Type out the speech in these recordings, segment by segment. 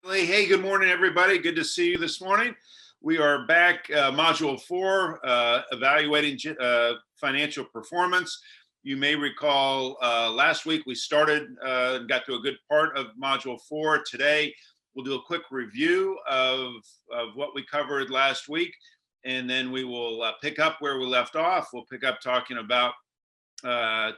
Hey, good morning, everybody. Good to see you this morning. We are back, Module 4, evaluating financial performance. You may recall last week we started and got to a good part of Module 4. Today, we'll do a quick review of what we covered last week, and then we will pick up where we left off. We'll pick up talking about the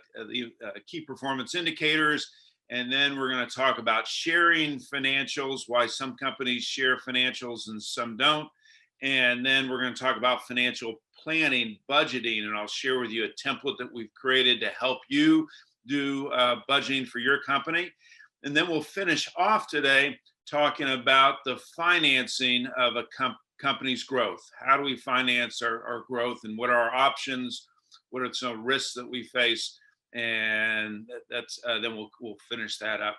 key performance indicators. And then we're going to talk about sharing financials, why some companies share financials and some don't. And then we're going to talk about financial planning, budgeting, and I'll share with you a template that we've created to help you do budgeting for your company. And then we'll finish off today talking about the financing of a company's growth. How do we finance our growth, and what are our options? What are some risks that we face? And that's then we'll finish that up.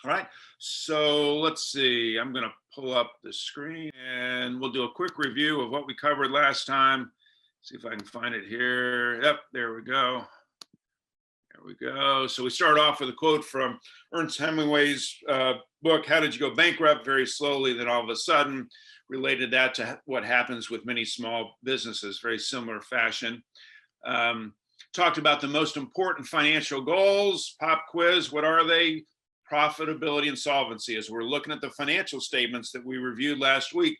All right, so let's see. I'm going to pull up the screen and we'll do a quick review of what we covered last time. See if I can find it here. Yep, there we go. There we go. So we start off with a quote from Ernest Hemingway's book, How Did You Go Bankrupt? Very slowly, then all of a sudden, related that to what happens with many small businesses, very similar fashion. Talked about the most important financial goals. Pop quiz, what are they? Profitability and solvency. As we're looking at the financial statements that we reviewed last week,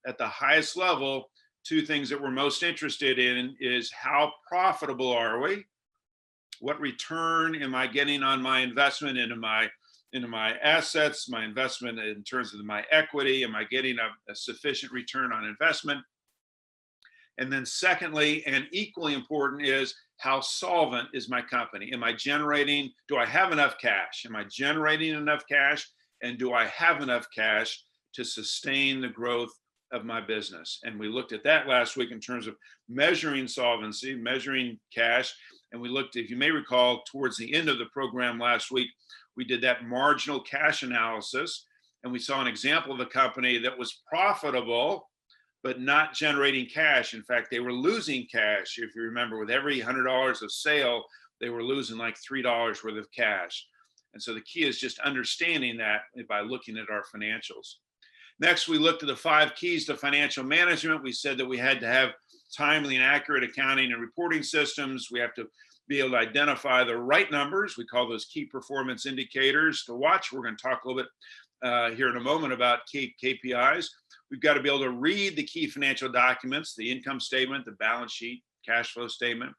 at the highest level, two things that we're most interested in is how profitable are we? What return am I getting on my investment into my assets, my investment in terms of my equity? Am I getting a sufficient return on investment? And then secondly, and equally important, is how solvent is my company? Am I generating, do I have enough cash? Am I generating enough cash? And do I have enough cash to sustain the growth of my business? And we looked at that last week in terms of measuring solvency, measuring cash. And we looked, if you may recall, towards the end of the program last week, we did that marginal cash analysis. And we saw an example of a company that was profitable, but not generating cash. In fact, they were losing cash. If you remember, with every $100 of sale, they were losing like $3 worth of cash. And so the key is just understanding that by looking at our financials. Next, we looked at the 5 keys to financial management. We said that we had to have timely and accurate accounting and reporting systems. We have to be able to identify the right numbers. We call those key performance indicators to watch. We're going to talk a little bit here in a moment about key KPIs. We've got to be able to read the key financial documents, the income statement, the balance sheet, cash flow statement.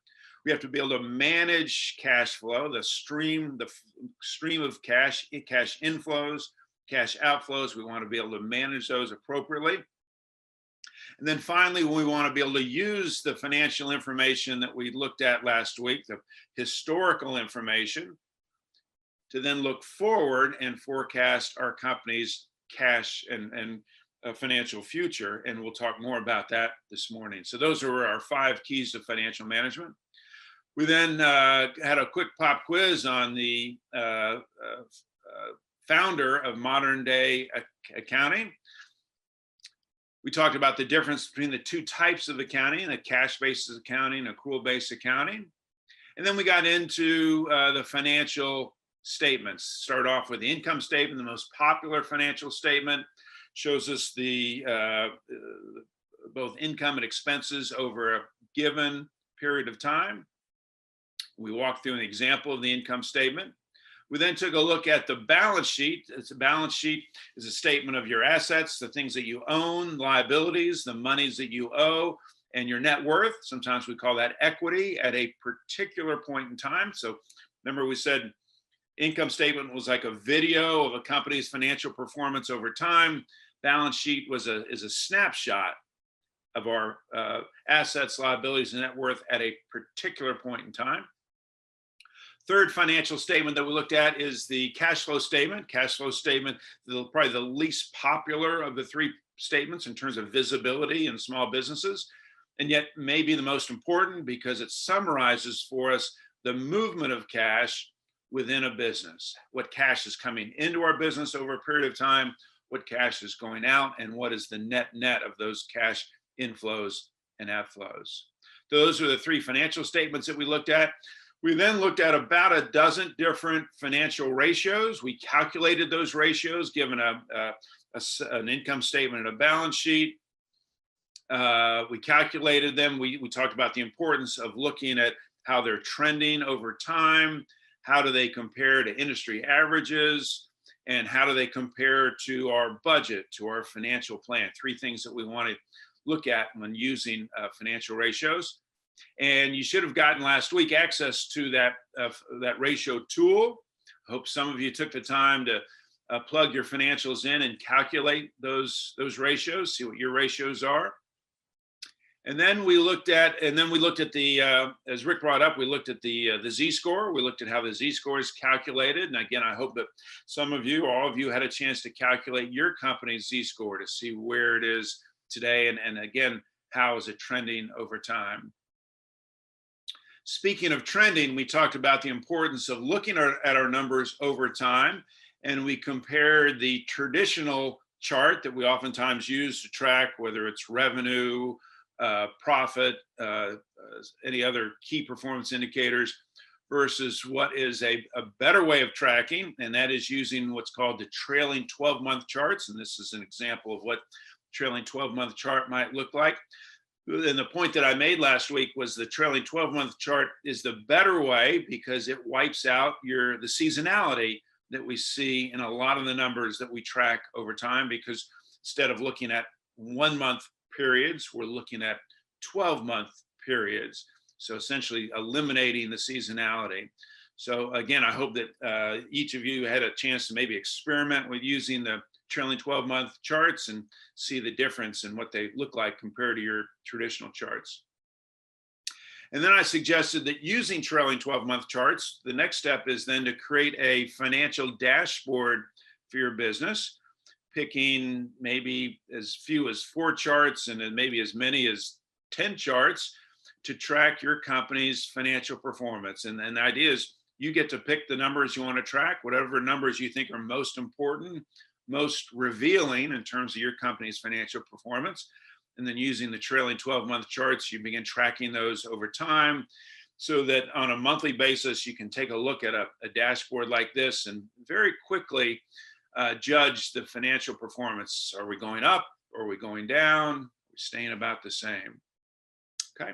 We have to be able to manage cash flow, the stream of cash inflows, cash outflows. We want to be able to manage those appropriately. And then finally, we want to be able to use the financial information that we looked at last week, the historical information, to then look forward and forecast our company's cash and financial future. And we'll talk more about that this morning. So those are our 5 keys to financial management. We then had a quick pop quiz on the founder of modern day accounting. We talked about the difference between the 2 types of accounting, the cash-based accounting, accrual-based accounting. And then we got into the financial statements. Start off with the income statement, the most popular financial statement. Shows us the both income and expenses over a given period of time. We walked through an example of the income statement. We then took a look at the balance sheet. A balance sheet is a statement of your assets, the things that you own, liabilities, the monies that you owe, and your net worth. Sometimes we call that equity at a particular point in time. So remember, we said income statement was like a video of a company's financial performance over time. Balance sheet is a snapshot of our assets, liabilities, and net worth at a particular point in time. Third financial statement that we looked at is the cash flow statement. Cash flow statement, probably the least popular of the 3 statements in terms of visibility in small businesses, and yet maybe the most important because it summarizes for us the movement of cash within a business, what cash is coming into our business over a period of time, what cash is going out, and what is the net of those cash inflows and outflows. Those are the 3 financial statements that we looked at. We then looked at about a dozen different financial ratios. We calculated those ratios given an income statement and a balance sheet. We calculated them. We talked about the importance of looking at how they're trending over time. How do they compare to industry averages? And how do they compare to our budget, to our financial plan? Three things that we want to look at when using financial ratios. And you should have gotten last week access to that ratio tool. I hope some of you took the time to plug your financials in and calculate those ratios, see what your ratios are. And then we looked at the, as Rick brought up, we looked at the Z-score. We looked at how the Z-score is calculated. And again, I hope that some of you, or all of you, had a chance to calculate your company's Z-score to see where it is today. And again, how is it trending over time? Speaking of trending, we talked about the importance of looking at our numbers over time. And we compared the traditional chart that we oftentimes use to track whether it's revenue, profit, any other key performance indicators, versus what is a better way of tracking, and that is using what's called the trailing 12-month charts. And this is an example of what trailing 12-month chart might look like. And the point that I made last week was the trailing 12-month chart is the better way because it wipes out the seasonality that we see in a lot of the numbers that we track over time, because instead of looking at 1-month periods, we're looking at 12-month periods. So essentially eliminating the seasonality. So again, I hope that each of you had a chance to maybe experiment with using the trailing 12-month charts and see the difference in what they look like compared to your traditional charts. And then I suggested that using trailing 12-month charts, the next step is then to create a financial dashboard for your business, picking maybe as few as 4 charts and then maybe as many as 10 charts to track your company's financial performance. And the idea is you get to pick the numbers you want to track, whatever numbers you think are most important, most revealing in terms of your company's financial performance. And then using the trailing 12-month charts, you begin tracking those over time so that on a monthly basis, you can take a look at a dashboard like this and very quickly judge the financial performance. Are we going up? Or are we going down? Are we staying about the same? Okay.